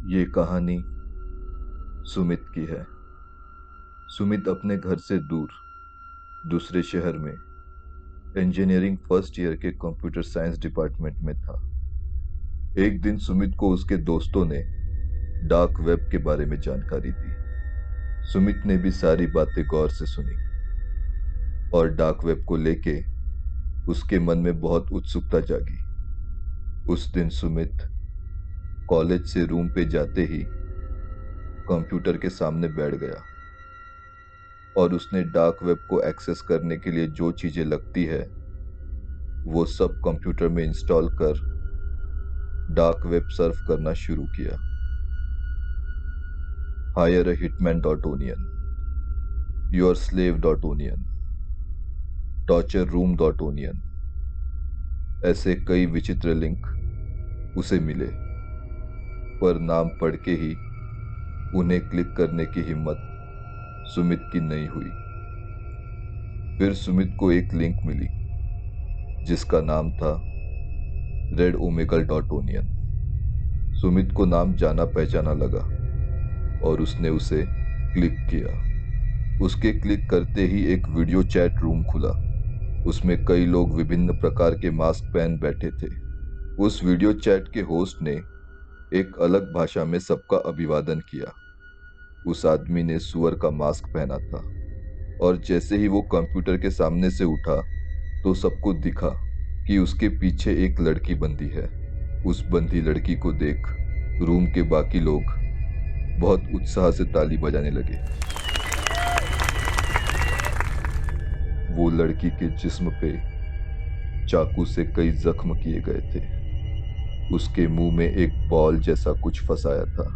ये कहानी सुमित की है। सुमित अपने घर से दूर दूसरे शहर में इंजीनियरिंग फर्स्ट ईयर के कंप्यूटर साइंस डिपार्टमेंट में था। एक दिन सुमित को उसके दोस्तों ने डार्क वेब के बारे में जानकारी दी। सुमित ने भी सारी बातें गौर से सुनी और डार्क वेब को लेके उसके मन में बहुत उत्सुकता जागी। उस दिन सुमित कॉलेज से रूम पे जाते ही कंप्यूटर के सामने बैठ गया और उसने डार्क वेब को एक्सेस करने के लिए जो चीजें लगती है वो सब कंप्यूटर में इंस्टॉल कर डार्क वेब सर्फ करना शुरू किया। Higher a hitman dot onion, your slave dot onion, torture room dot onion, ऐसे कई विचित्र लिंक उसे मिले, पर नाम पढ़ के ही उन्हें क्लिक करने की हिम्मत सुमित की नहीं हुई। फिर सुमित को एक लिंक मिली जिसका नाम था red Omegle dot onion. Sumit को नाम जाना पहचाना लगा और उसने उसे क्लिक किया। उसके क्लिक करते ही एक वीडियो चैट रूम खुला। उसमें कई लोग विभिन्न प्रकार के मास्क पहन बैठे थे। उस वीडियो चैट के होस्ट ने एक अलग भाषा में सबका अभिवादन किया। उस आदमी ने सुअर का मास्क पहना था और जैसे ही वो कंप्यूटर के सामने से उठा तो सबको दिखा कि उसके पीछे एक लड़की बंधी है। उस बंधी लड़की को देख रूम के बाकी लोग बहुत उत्साह से ताली बजाने लगे। वो लड़की के जिस्म पे चाकू से कई जख्म किए गए थे। उसके मुंह में एक बॉल जैसा कुछ फंसाया था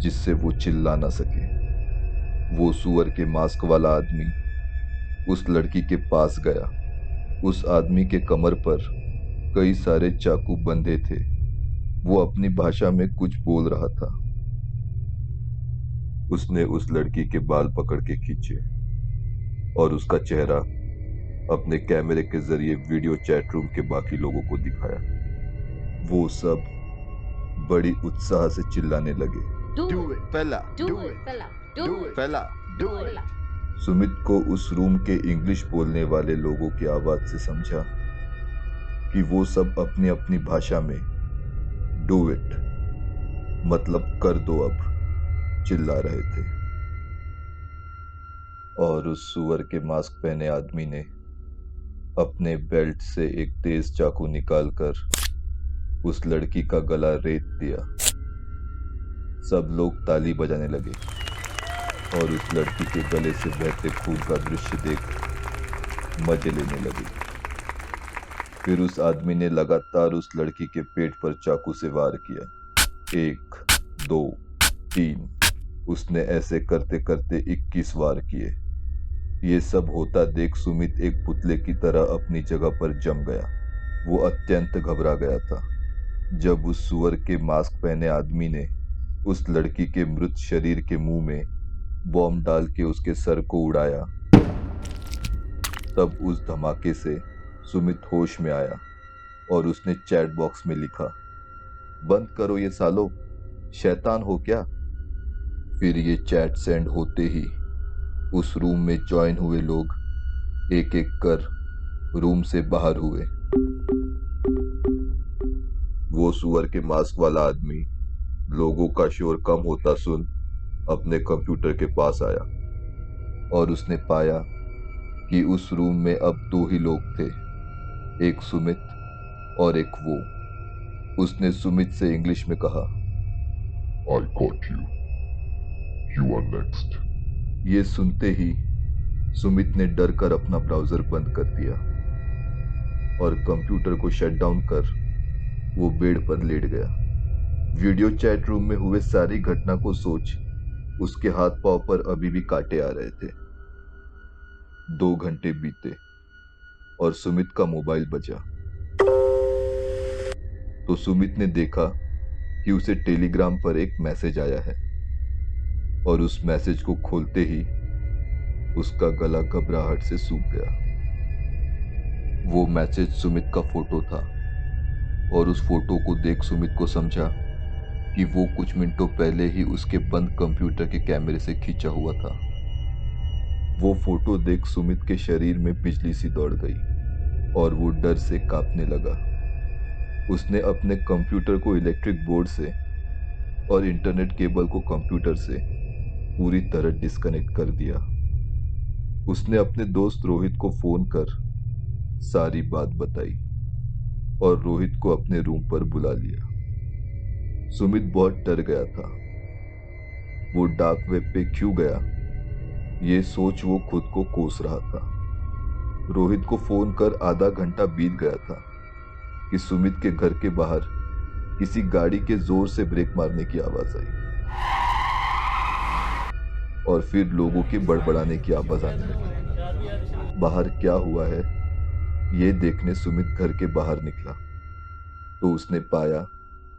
जिससे वो चिल्ला ना सके। वो सुअर के मास्क वाला आदमी उस लड़की के पास गया। उस आदमी के कमर पर कई सारे चाकू बंधे थे। वो अपनी भाषा में कुछ बोल रहा था। उसने उस लड़की के बाल पकड़ के खींचे और उसका चेहरा अपने कैमरे के जरिए वीडियो चैट रूम के बाकी लोगों को दिखाया। वो सब बड़ी उत्साह से चिल्लाने लगे, Do it, fella. Do it, fella. Do it, fella. Do it. Sumit को उस रूम के इंग्लिश बोलने वाले लोगों की आवाज से समझा कि वो सब अपनी अपनी भाषा में डू इट मतलब कर दो अब चिल्ला रहे थे। और उस सुअर के मास्क पहने आदमी ने अपने बेल्ट से एक तेज चाकू निकालकर उस लड़की का गला रेत दिया। सब लोग ताली बजाने लगे और उस लड़की के गले से बहते खून का दृश्य देख मजे लेने लगे। फिर उस आदमी ने लगातार उस लड़की के पेट पर चाकू से वार किया। 1, 2, 3। उसने ऐसे करते करते 21 वार किए। ये सब होता देख सुमित एक पुतले की तरह अपनी जगह पर जम गया। वो अत्यंत घबरा गया था। जब उस सुअर के मास्क पहने आदमी ने उस लड़की के मृत शरीर के मुंह में बॉम्ब डाल के उसके सर को उड़ाया, तब उस धमाके से सुमित होश में आया और उसने चैट बॉक्स में लिखा, बंद करो ये सालो, शैतान हो क्या। फिर ये चैट सेंड होते ही उस रूम में ज्वाइन हुए लोग एक एक कर रूम से बाहर हुए। वो सुअर के मास्क वाला आदमी लोगों का शोर कम होता सुन अपने कंप्यूटर के पास आया और उसने पाया कि उस रूम में अब 2 ही लोग थे, एक सुमित और एक वो। उसने सुमित से इंग्लिश में कहा, I got you. You are next. ये सुनते ही सुमित ने डर कर अपना ब्राउजर बंद कर दिया और कंप्यूटर को शट डाउन कर वो बेड पर लेट गया। वीडियो चैट रूम में हुए सारी घटना को सोच उसके हाथ पांव पर अभी भी कांटे आ रहे थे। 2 घंटे बीते और सुमित का मोबाइल बजा तो सुमित ने देखा कि उसे टेलीग्राम पर एक मैसेज आया है और उस मैसेज को खोलते ही उसका गला घबराहट से सूख गया। वो मैसेज सुमित का फोटो था और उस फोटो को देख सुमित को समझा कि वो कुछ मिनटों पहले ही उसके बंद कंप्यूटर के कैमरे से खींचा हुआ था। वो फोटो देख सुमित के शरीर में बिजली सी दौड़ गई और वो डर से कांपने लगा। उसने अपने कंप्यूटर को इलेक्ट्रिक बोर्ड से और इंटरनेट केबल को कंप्यूटर से पूरी तरह डिस्कनेक्ट कर दिया। उसने अपने दोस्त रोहित को फोन कर सारी बात बताई और रोहित को अपने रूम पर बुला लिया। सुमित बहुत डर गया था। वो डार्क वेब पे क्यों गया, ये सोच वो खुद को कोस रहा था। रोहित को फोन कर आधा घंटा बीत गया था कि सुमित के घर के बाहर किसी गाड़ी के जोर से ब्रेक मारने की आवाज आई और फिर लोगों के बड़बड़ाने की आवाज आने लगी। बाहर क्या हुआ है ये देखने सुमित घर के बाहर निकला तो उसने पाया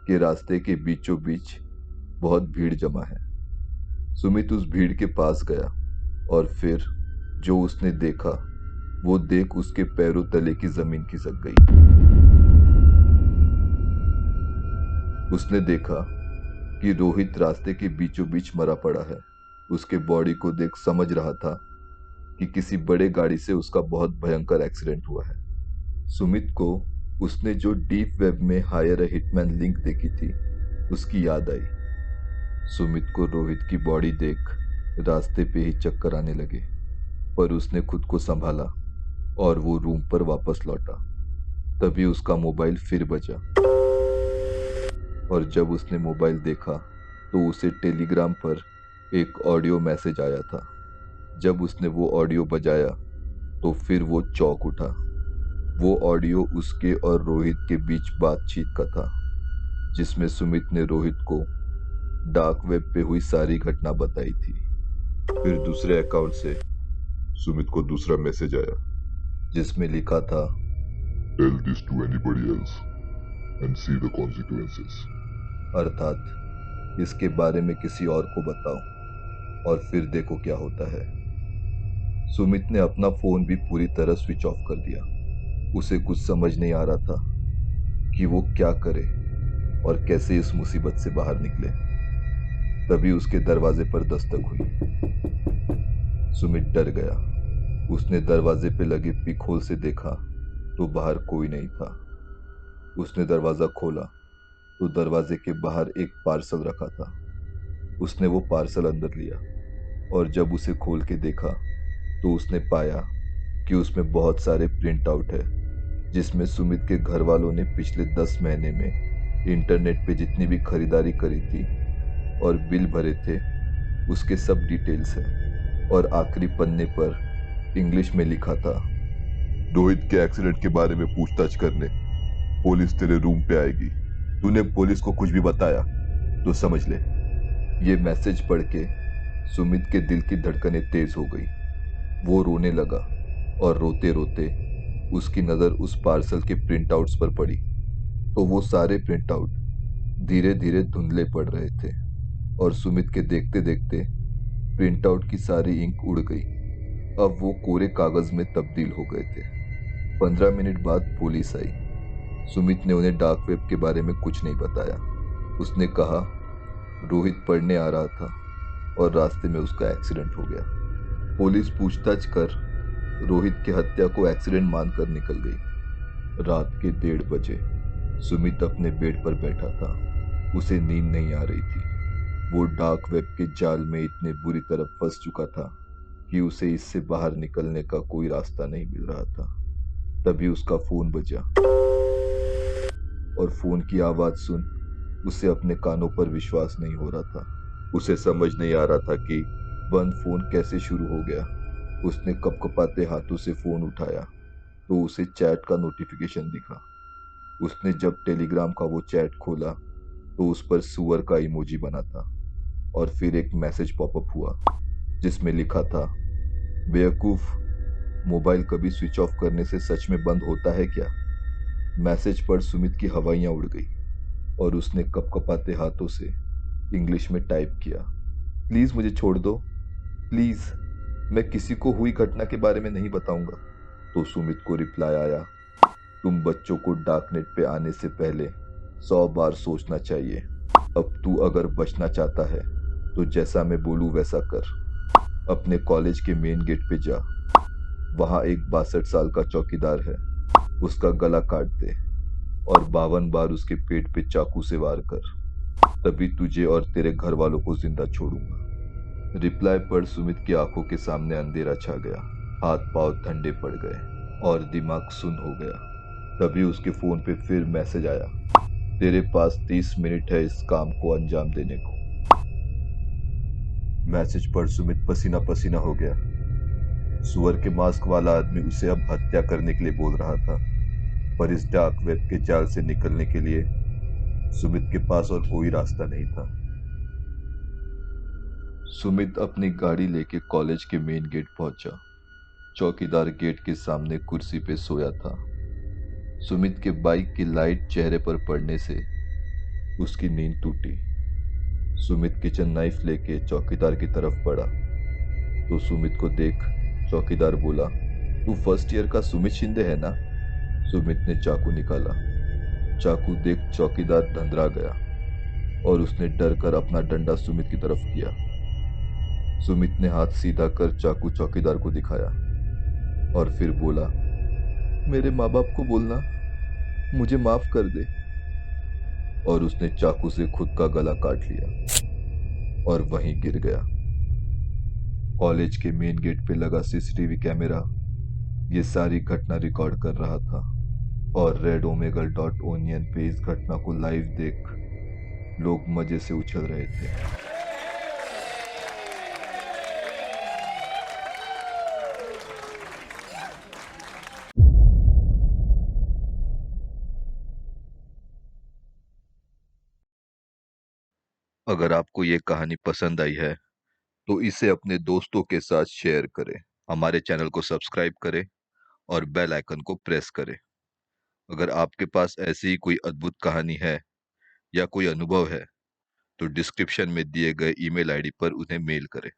कि रास्ते के बीचों बीच बहुत भीड़ जमा है। सुमित उस भीड़ के पास गया और फिर जो उसने देखा वो देख उसके पैरों तले की जमीन खिसक गई। उसने देखा कि रोहित रास्ते के बीचों बीच मरा पड़ा है। उसके बॉडी को देख समझ रहा था कि किसी बड़े गाड़ी से उसका बहुत भयंकर एक्सीडेंट हुआ है। सुमित को उसने जो डीप वेब में हायर अ हिटमैन लिंक देखी थी उसकी याद आई। सुमित को रोहित की बॉडी देख रास्ते पे ही चक्कर आने लगे, पर उसने खुद को संभाला और वो रूम पर वापस लौटा। तभी उसका मोबाइल फिर बजा और जब उसने मोबाइल देखा तो उसे टेलीग्राम पर एक ऑडियो मैसेज आया था। जब उसने वो ऑडियो बजाया तो फिर वो चौंक उठा। वो ऑडियो उसके और रोहित के बीच बातचीत का था, जिसमें सुमित ने रोहित को डार्क वेब पे हुई सारी घटना बताई थी। फिर दूसरे अकाउंट से सुमित को दूसरा मैसेज आया जिसमें लिखा था, tell this to anybody else and see the consequences. अर्थात इसके बारे में किसी और को बताओ और फिर देखो क्या होता है। सुमित ने अपना फोन भी पूरी तरह स्विच ऑफ कर दिया। उसे कुछ समझ नहीं आ रहा था कि वो क्या करे और कैसे इस मुसीबत से बाहर निकले। तभी उसके दरवाजे पर दस्तक हुई। सुमित डर गया। उसने दरवाजे पे लगे पिक होल से देखा तो बाहर कोई नहीं था। उसने दरवाजा खोला तो दरवाजे के बाहर एक पार्सल रखा था। उसने वो पार्सल अंदर लिया और जब उसे खोल के देखा तो उसने पाया कि उसमें बहुत सारे प्रिंट आउट है, जिसमें सुमित के घर वालों ने पिछले 10 महीने में इंटरनेट पे जितनी भी खरीदारी करी थी और बिल भरे थे उसके सब डिटेल्स हैं। और आखिरी पन्ने पर इंग्लिश में लिखा था, रोहित के एक्सीडेंट के बारे में पूछताछ करने पुलिस तेरे रूम पे आएगी। तूने पुलिस को कुछ भी बताया तो समझ ले। ये मैसेज पढ़ के सुमित के दिल की धड़कनें तेज हो गई। वो रोने लगा और रोते रोते उसकी नज़र उस पार्सल के प्रिंट आउट्स पर पड़ी तो वो सारे प्रिंट आउट धीरे धीरे धुंधले पड़ रहे थे और सुमित के देखते देखते प्रिंट आउट की सारी इंक उड़ गई। अब वो कोरे कागज में तब्दील हो गए थे। 15 मिनट बाद पुलिस आई। सुमित ने उन्हें डार्क वेब के बारे में कुछ नहीं बताया। उसने कहा रोहित पढ़ने आ रहा था और रास्ते में उसका एक्सीडेंट हो गया। पुलिस पूछताछ कर रोहित की हत्या को एक्सीडेंट मानकर निकल गई। रात के 1:30 बजे सुमित अपने बेड पर बैठा था। उसे नींद नहीं आ रही थी। वो डार्क वेब के जाल में इतने बुरी तरह फंस चुका था कि उसे इससे बाहर निकलने का कोई रास्ता नहीं मिल रहा था। तभी उसका फोन बजा और फोन की आवाज सुन उसे अपने कानों पर विश्वास नहीं हो रहा था। उसे समझ नहीं आ रहा था कि बंद फोन कैसे शुरू हो गया। उसने कपकपाते हाथों से फोन उठाया तो उसे चैट का नोटिफिकेशन दिखा। उसने जब टेलीग्राम का वो चैट खोला तो उस पर सुअर का इमोजी बना था और फिर एक मैसेज पॉपअप हुआ जिसमें लिखा था, बेवकूफ, मोबाइल कभी स्विच ऑफ करने से सच में बंद होता है क्या? मैसेज पर सुमित की हवाइयां उड़ गई और उसने कपकपाते हाथों से इंग्लिश में टाइप किया, प्लीज मुझे छोड़ दो, प्लीज, मैं किसी को हुई घटना के बारे में नहीं बताऊंगा। तो सुमित को रिप्लाई आया, तुम बच्चों को डार्कनेट पे आने से पहले 100 बार सोचना चाहिए। अब तू अगर बचना चाहता है तो जैसा मैं बोलूं वैसा कर। अपने कॉलेज के मेन गेट पे जा। वहां एक 62 साल का चौकीदार है, उसका गला काट दे और 52 बार उसके पेट पे चाकू से वार कर। तभी तुझे और तेरे घर वालों को जिंदा छोड़ूंगा। रिप्लाई पढ़ सुमित की आंखों के सामने अंधेरा छा गया, हाथ पांव ठंडे पड़ गए और दिमाग सुन्न हो गया। तभी उसके फोन पे फिर मैसेज आया, तेरे पास 30 मिनट है इस काम को अंजाम देने को। मैसेज पढ़ सुमित पसीना पसीना हो गया। सुअर के मास्क वाला आदमी उसे अब हत्या करने के लिए बोल रहा था, पर इस डार्क वेब के जाल से निकलने के लिए सुमित के पास और कोई रास्ता नहीं था। सुमित अपनी गाड़ी लेके कॉलेज के मेन गेट पहुंचा। चौकीदार गेट के सामने कुर्सी पे सोया था। सुमित के बाइक की लाइट चेहरे पर पड़ने से उसकी नींद टूटी। सुमित किचन नाइफ लेके चौकीदार की तरफ बढ़ा तो सुमित को देख चौकीदार बोला, तू फर्स्ट ईयर का सुमित शिंदे है ना? सुमित ने चाकू निकाला। चाकू देख चौकीदार धंधरा गया और उसने डर कर अपना डंडा सुमित की तरफ किया। सुमित ने हाथ सीधा कर चाकू चौकीदार को दिखाया और फिर बोला, मेरे माँ बाप को बोलना मुझे माफ कर दे। और उसने चाकू से खुद का गला काट लिया और वहीं गिर गया। कॉलेज के मेन गेट पे लगा सीसीटीवी कैमरा ये सारी घटना रिकॉर्ड कर रहा था और रेड ओमेगल डॉट ओनियन पे इस घटना को लाइव देख लोग मजे से उछल रहे थे। अगर आपको ये कहानी पसंद आई है तो इसे अपने दोस्तों के साथ शेयर करें, हमारे चैनल को सब्सक्राइब करें और बेल आइकन को प्रेस करें। अगर आपके पास ऐसी ही कोई अद्भुत कहानी है या कोई अनुभव है तो डिस्क्रिप्शन में दिए गए ईमेल आईडी पर उन्हें मेल करें।